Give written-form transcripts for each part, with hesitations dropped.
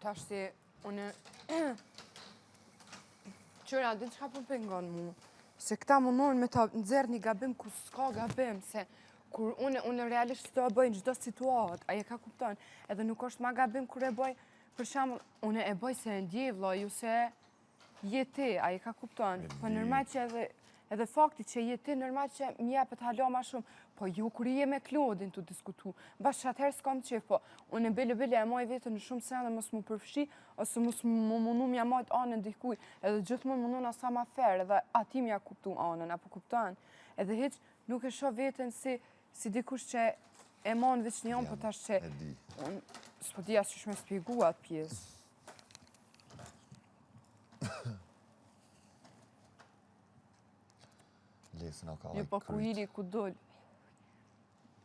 thash si, unë... Qëra, din çka po pengon mu? Se këta mundon me ta nxerr një gabim ku s'ka gabim, se kur unë realisht të bëj në çdo situatë, ai e ka kupton, edhe nuk është ma gabim kur e bëj, për shembull, unë e bëj se e ndjej vëlla, ju se je ti, ai e ka kupton, po normal që edhe fakti që je ti, normal që m'jepet hala ma shumë, po ju kur je me Klodin të diskutu, bashkë atëherë s'kam qef, po unë bile e maj vetën në shumë sene mos mu përfshi, ose mos mu mundu m'ja majt anën dikuj, edhe gjithmonë mundu na sa ma fair, edhe ati m'ja kuptu anën, apo kupton, edhe hiq nuk e shoh vetën si dikush që e manë veç një anë, po tash që unë s'po di as qysh me spjegu atë pjesë. Jo, po ku iri ku doll.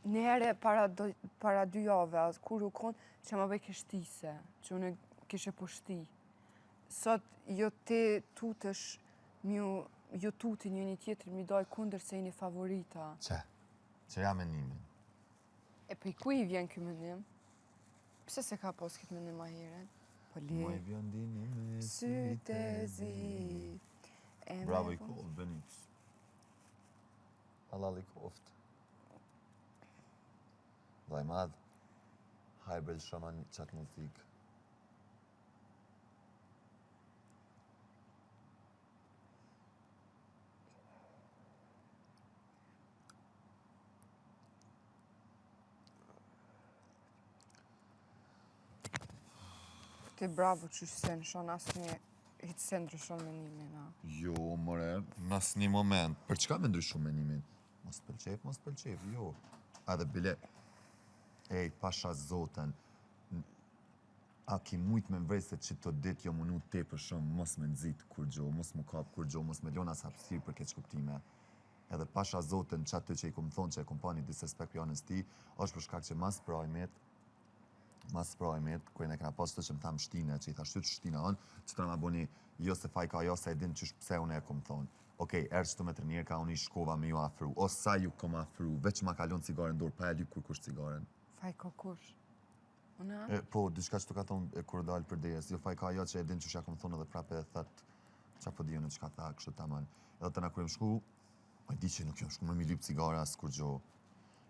Njëherë para 2 jave, kur u konë që ma bëj kështise, që unë kishe pushti. Sot jo ti tutesh, jo tuti një tjetër mi doj kunder se jeni favorita. Që ja menimin? E për ku i vjen ky menim? Pse se ka pos këtë menim ma heret? Po li... Moj vjen dini me sytë e zi... Bravo i kohë, Benitës. Allah i koftë. Vaj madhë, hajbel shama një qatë muzikë. Ti bravo që se nëshon asnjë hitë se ndryshon menimin, a? Jo, more, në asë një moment. Për çka me ndryshu menimin? Mos pëlqef, jo. Edhe bile, pasha zoten, a ki mujt me mvrejt se që të dit jo munu te për shumë, mos me nëzit kur gjo, mos mu kap kur gjo, mos me lona sa hapësirë për keq kuptime. Edhe pasha zoten që aty që i kom thonë që e kom pa një disrespekt për janës ti, është për shkak që mas prajmit, kërën e këna pas të që më thamë shtine, që i tha shtyt shtina anë, që të në ma boni, jo se faj ka jo se e din qysh pse unë e kom thonë. Okej, erë që të me të njerë ka unë i shkova me ju afru, o sa ju kom afru, veç ma kalon cigaren dorë, pa e lyp kur kush cigaren. Faj ka kush? Una? Po, diçka që të ka thonë kur dalë për dejes, jo faj ka jo që e din qysh ja kom thonë edhe prape e thët, qa po di unë që ka tha, kështu ta man. Edhe të na kur jom shku, a di që nuk jom shku me mi lyp cigare as kur gjo.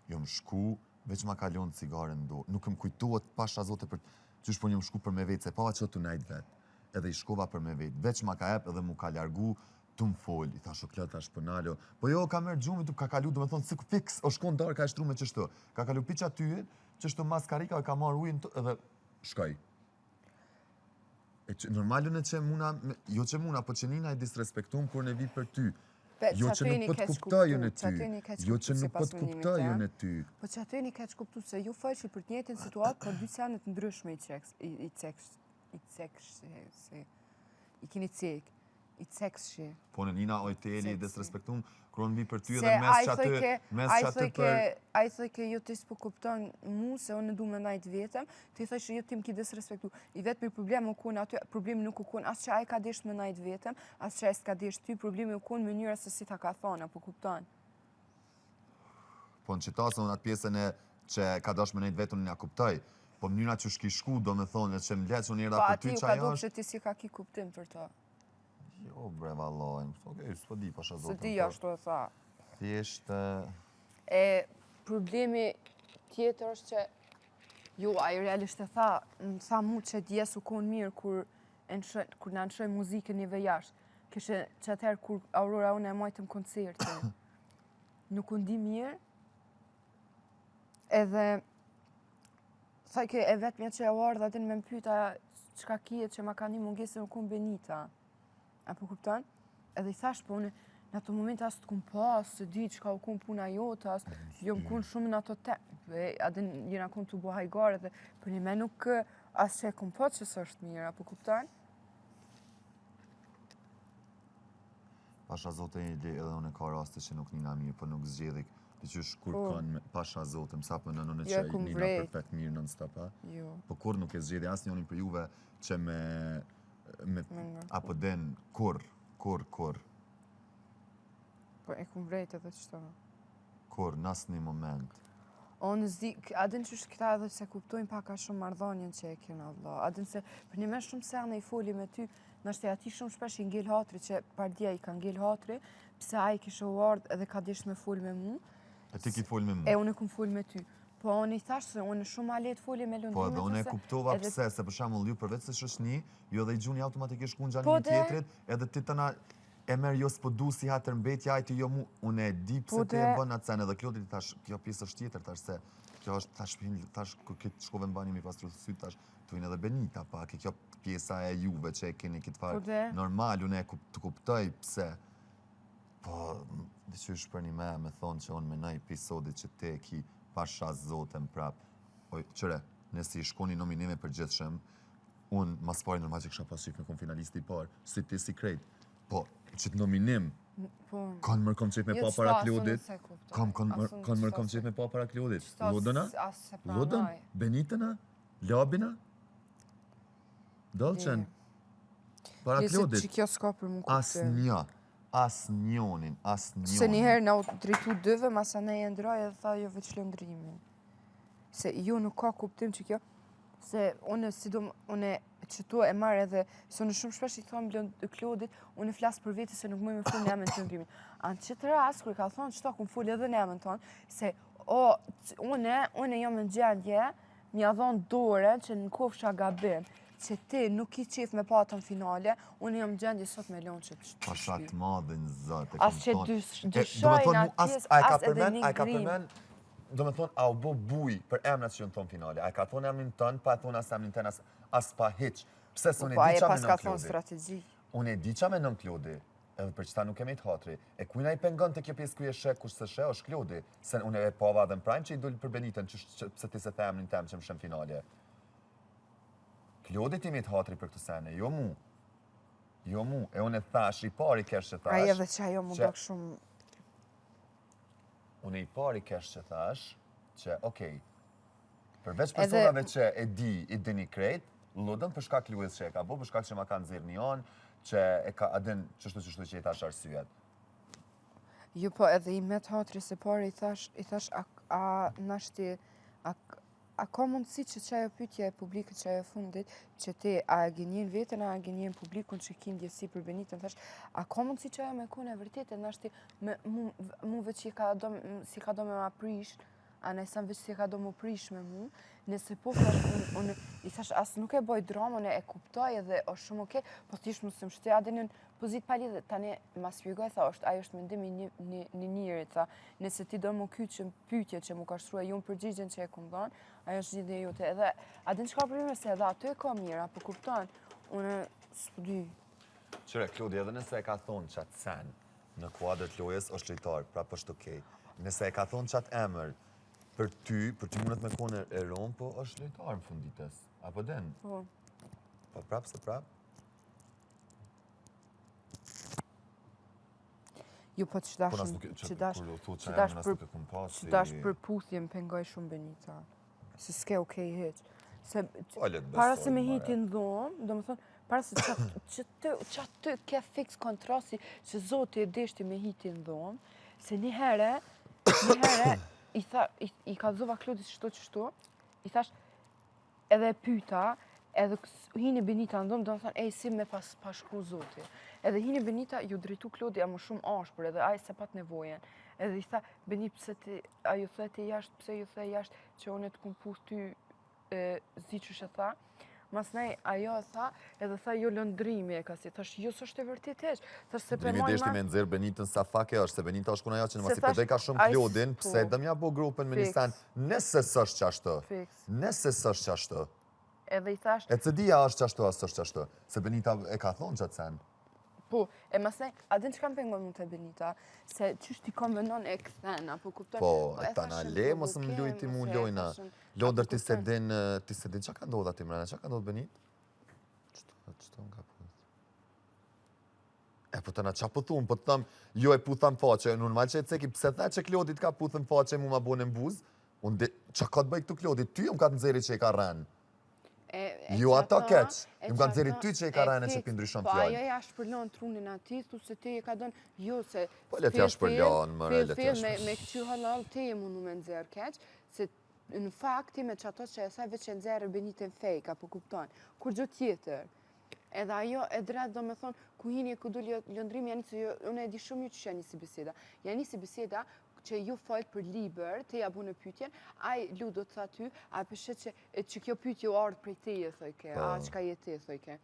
Jom shku, veç ma kalon cigaren do. Nuk më kujtohet pasha zote për qysh po njëm shku për me vetë, se pa që të najt vetë. Edhe i shkova për me vetë. Veç ma ka ep edhe mu ka largu, tu më fol. I thash o klët, thash pënalo. Po jo, ka merë gjumi, ka kalu, do me thonë, si fix, o shkon darë, ka e shtru me qështu. Ka kalu piqa tyje, qështu maskarika, ka marrë ujën edhe shkaj. Normalun e që muna, jo që muna, po që nina i disrespektum kur ne vi për ty. Jo që nuk pët kuptajën e ty, jo që nuk pët kuptajën e ty. Po që aty një keq kuptu se ju fëqi për të njëjtin situatë, për 2 senet ndryshme i cekshi. Po në njëna ojteli i disrespektum, kërën vi për ty edhe mes që aty për... A i thëj ke jo të s'po kupton mu, se unë du me najt vetëm, të i thëj që jo t'im ki disrespektu. I vetë mirë problemi u kun aty, problemi nuk u kun, as që a i ka desht me najt vetëm, as që a i s'ka desht ty, problemi u kun mënyra se si ta ka thonë, apo kupton. Po në që tasë në atë pjesën e që ka dash me najt vetëm në ja kuptoj, po mënyra që shki shku, do me thonë, që më leqë unë njëra për ty që ajo është... Po ati ju ka do që ti si ka ki kuptim për ta. Jo, bre, valojnë. Okej, s'po di, pasha zotën. Së di ashtu e tha. Thjesht... Problemi tjetër është që... Jo, a i realisht e tha, më tha mu që djes u konë mirë kur në nëshoj muzikën një vejashtë. Kështë që atëherë kur Aurora unë e majtëm koncertin. Nuk unë di mirë. Edhe... Thaj ke e vetëmja që e ardha din me më pyta qka kijet që ma ka një mungesën u konë Benita. Apo kupton? Edhe i thash, po unë në ato momente as të kun pas, se di qka u kun puna jote, as jo më kun shumë në ato te... Adin jena kun të bo hajgare dhe për një me nuk as që e kun pas që së është mirë, apo kupton? Pasha zote edhe unë e ka raste që nuk njëna mirë, po nuk zgjedhik. Të qysh kur kanë pasha zote, mësa për në nënë që njëna perfekt mirë në nstapa. Po kur nuk e zgjedhi asë njënin për juve që me apo den kur. Po e kum vrejt edhe qëto. Kur, në asë një moment. Unë zi, a din që këta edhe se kuptojnë pak a shumë marrëdhënien që e kena vëlla. A din se për një me shumë sene i foli me ty, nështë ati shumë shpesh i ngel hatri që pardia i ka ngel hatri, pse ai kishe u ardhë edhe ka dish me fol me mu. E ti ki fol me mu? E unë kom fol me ty. Po unë i thash se unë shumë ma letë foli me lëndrimit. Po edhe unë e kuptova pse, se për shembull ju përveç se shoqni, ju edhe i gjuni automatikisht kundja Po, një tjetrit, edhe ti tëna e merr jo s'po si hatër mbetja, ajti jo mu, unë e di pse ti e bën atë sen, edhe Klodi thash, kjo pjesë është tjetër, thash se kjo është thash kur këtë shkove mbani mi pastru syt, thash tu edhe Benita pak, kjo pjesa e juve që e keni këtë farë normal, unë e të kuptoj pse. Po, diqysh për një me thonë që unë me në episodit që te ki pasha zotën prap. Oj, qëre, nësi i shkoni nominime për gjithshëm, unë mas pari normal që kësha pas qif me kom finalisti i parë, si ti si krejt. Po, që të nominim, kanë mërë kom qif me pa para Klodit, kanë mërë kom qif me pa para Klodit. Lodëna? Lodën? Benitëna? Labina? Dolqen? Para Klodit? Që kjo s'ka për mu kuptim. As njonin. Se njëherë na u drejtu dëve, masa ne e ndraj edhe tha jo veç lëndrimi. Se ju nuk ka kuptim që kjo, se une që tu e marrë edhe, se unë shumë shpesh i thonë Klodit, unë flasë për veti se nuk mëj me full në emën të lëndrimi. Anë qëtë ras, kërë ka thonë qëta kun full edhe në emën tonë, se une jam në gjendje, mja dhonë dore që në kofsha gabim, që ti nuk i qef me patën finale, unë jam gjendje sot me lonë që të shpishpi. Pashat madhin zëtë. As që dyshojnë atjes, as edhe një grim. Do me thonë, a u bo buj për emnat që jënë thonë finale. A ka thonë emnin tënë, pa thonë as emnin tënë, as pa hiq. Pse se unë e di qa me nëm Klodi. Unë e di qa me nëm Klodi, edhe për qëta nuk e me të hatri. E kujna i pengon të kjo pjesë kuj e shek, kush se shek, është Klodi. Se unë e pova dhe në prajmë që i dulli për Benitën, pse ti se the emnin tem që më shem finale. Klodi ti me të hatri për këtë sene, jo mu. Jo mu. E unë e thash, i pari kesh që thash. Aje dhe që ajo mu bak shumë... Unë i pari kesh që thash, që okej, përveç personave që e di, i dini krejt, lodën për shkak lujes që e ka bo, për shkak që ma kanë zirë një anë, që e ka adin qështu që i thash arsyet. Jo, po edhe i me të hatri se pari i thash, a ka mundësi që ajo pytja e publikët që ajo fundit, që ti a e gjenjen vetën, a e gjenjen publikun që ki ndjesi për Benitën, thash, a ka mundësi që ajo me kune e vërtet, e nashti mu veç si ka do me ma prish, a nëjsan veç si ka do mu prish me mu, nëse po thash, unë i thash, as nuk e boj drama, unë e kuptoj edhe o shumë okej, po t'ish më së më shte adin pozit pali dhe tani ma spjegoj, tha, ajo është mendimi një njëri, tha, nëse ti do mu kyqë pytje që mu ka shtrua ju në përgjigjen që e kumë dhanë, ajo është gjithë dhe jote, edhe, adin që ka përime se edhe ato e ka mirë, apo kuptan, unë s'po dy. Qëre, Klodi, edhe nëse e ka thonë qatë sen në kuadrët lojes, është lojtar, pra është okej. Nëse e ka thonë qatë emër, për ty mundet me kone e ronë, po është lojtar në fundites, apo den? Po. Po prap se prap? Jo, po që dash për puthje më pengoj shumë Benita. Se s'ke okej heq. Para se me hitin dhomë, do më thonë, para se që të ke fix kontrasi që Zoti e deshti me hitin dhomë, se një herë, i ka dhova Klodit qështu, i thash, edhe pyta, edhe hini Benita në dhomë, do më thonë, ej, si me pashkru Zoti. Edhe hini Benita ju drejtu Klodi a më shumë ashpër, edhe aj se pat nevojen. Edhe i tha, Benit, pse ti, a ju the ti jashtë, pse ju the jashtë, që unë të kumë puth ty zi që shë tha. Mas nej, ajo tha, edhe tha, jo lëndrimi e ka si. Thash, jo së është e vërtit heq. Lëndrimi deshti me nëzirë Benitën sa fake është, se Benita është kuna ja që në masi përdej ka shumë Klodin, pse dëmja bo grupën me një sen, nëse së është qashtë. Nëse së është qashtë. Edhe i thash... E cëdia është qashtë, asë është qashtë. Se Benita e ka thonë qatë sen. Po, e masnej, adin që kam pengon mu të Benita, se qështë ti konvenon e këthena, po kupton... Po, e ta na le, mos më lujti mu lojna. Lodër ti se din, që ka ndodha ti mrena, që ka ndodhë Benit? Qëto nga puth? E, po të na qa pëthun, po të thëm, jo e putham faqe, normal që e ceki, pse tha që Klodit ka puthën faqe, mu ma bone në buz, që ka të bëj këtu Klodit, ty jom ka të nëzeri që i ka rënë. Jo ato keq, jmë kanë zeri ty që i ka rajnë që pëndryshon fjallë. Po ajo ja shpërlon trunin ati, thu se ti e ka donë, jo se... Po le t'ja shpërlon, mëre, le t'ja shpërlon. Me këqy halal, ti e mundu me nëzirë keq, se në fakti me që ato që e sa veç e nxerë benitin fake, apo kupton, kur gjë tjetër. Edhe ajo e drejt do me thonë, ku hini e ku du lëndrimi, janë se unë e di shumë ju që janë si biseda. Janë si biseda që ju fajt për liber, te ja bu në pytjen, aj Ludo të tha ty, a përshet që kjo pytje u ardhë prej teje, thojke, a qka jete, thojke.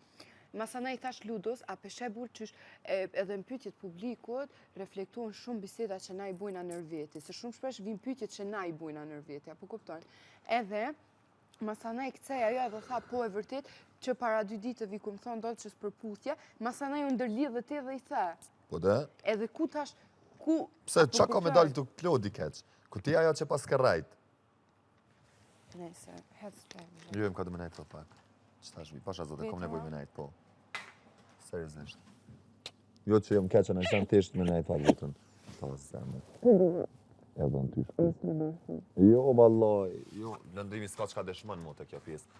Masana i thash Ludos, a përshe burë qysh edhe në pytjet publikut, reflektuon shumë biseda që na i bujna nër veti, se shumë shpesh vim pytjet që na i bujna nër veti, apo kupton. Edhe, masana i kcej ajo edhe tha po e vërtet, që para 2 ditëve ku më thonë do të që s'përputhje, masana ju ndërlidh dhe te dhe i the. Po dhe? Edhe ku tash, ku... Pse, qa ka me dalë të klodi keq? Ku ti ajo që pas ke rajt? Nese, hec të... Jo, më ka të me nejtë të pak. Që ta shvi, pasha zote, kom nevoj me nejtë, po. Seriosisht. Jo që jom keqen e shenë tisht me nejtë pak vitën. Ta zemë. Edhe në ty shpër. Jo, vallaj, jo, lëndrimi s'ka qka dëshmën mu të kjo pjesë.